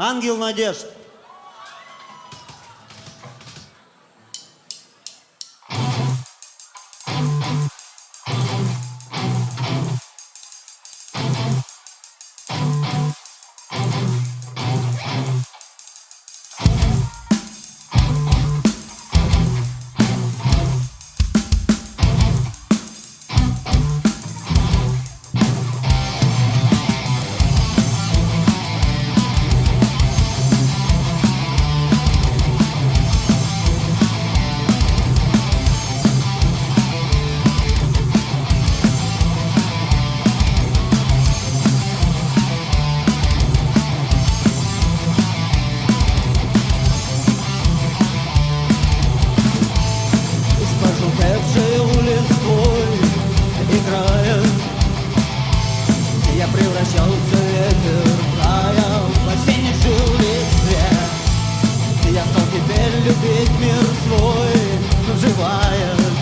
Ангел надежд. Я превращался в ветер края, в осенних жил листве. Я стал теперь любить мир свой, вживаясь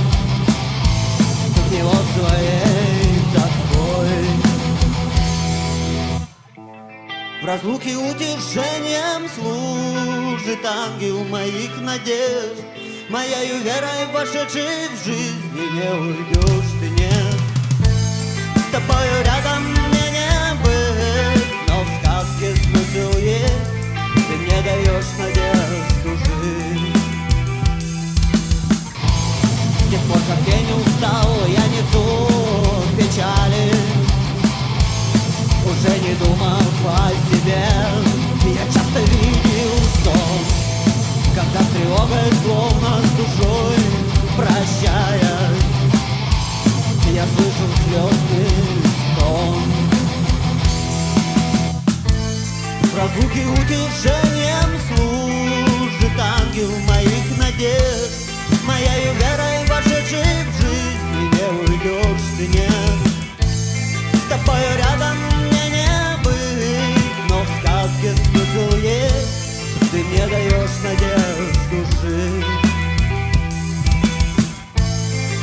в него своей тоской. В разлуке утешением служит ангел моих надежд. Моею верой вошедшей в жизнь, и не уйдешь ты, нет. С тобою рядом мне не быть, но в сказке смысл есть. Ты мне даешь надежду жить. С тех пор, как я не устал, я несу печали, уже не думав о себе. Я часто видел сон, когда с тревогой, словно с душой прощаясь, я слышу звездный стон. В разлуке утешением служит ангел моих надежд. Моею верой вошедшей в жизнь, и не уйдешь ты, нет. С тобою рядом мне не быть, но в сказке смысл есть. Ты мне даешь надежду жить.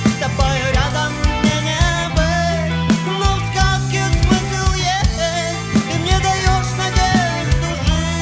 С тобою рядом мне не быть, но в сказке смысл есть. Ты мне даешь надежду жить.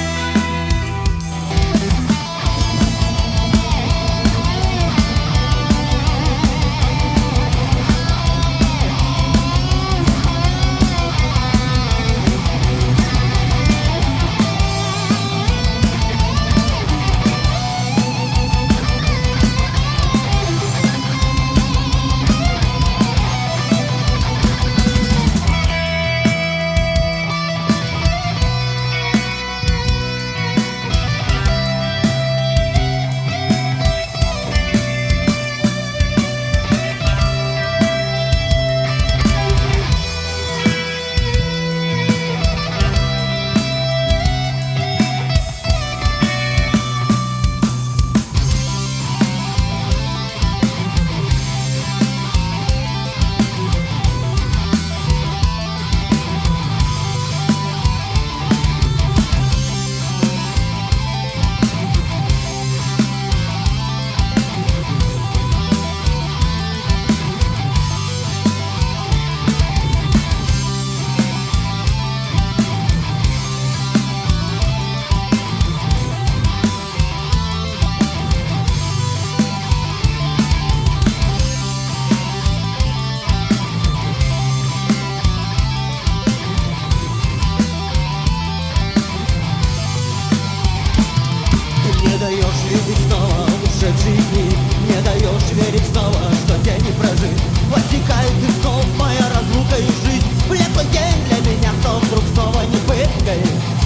Видеть снова ушедшие дни, не даешь верить снова, что день не прожить. Возникает и снова моя разлука и жизнь. Блеклый день для меня стал вдруг снова не пыткой.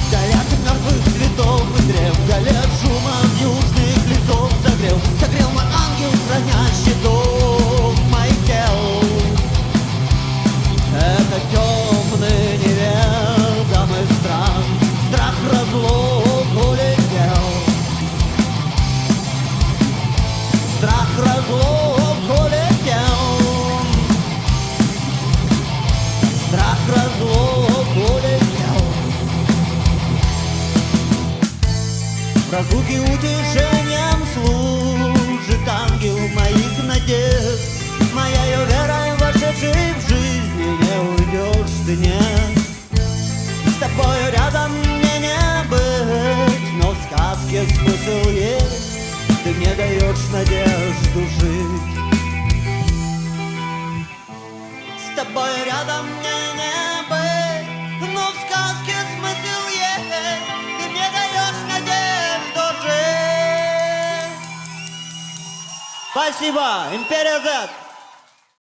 Вдали от мертвых цветов и древ, вдали от шума южных лесов согрел мой ангел, хранящий дом моих тел. Это темный неведомый страх, страх разлук улетел. Страх разлук улетел. Страх разлук улетел. В разлуке утешением служит ангел моих надежд. Моею верой вошедшей в жизнь, и не уйдешь ты, нет. С тобою рядом мне не быть, ты мне даешь надежду жить. С тобой рядом мне не быть, но в сказке смысл есть, ты мне даешь надежду жить. Спасибо, Империя Z!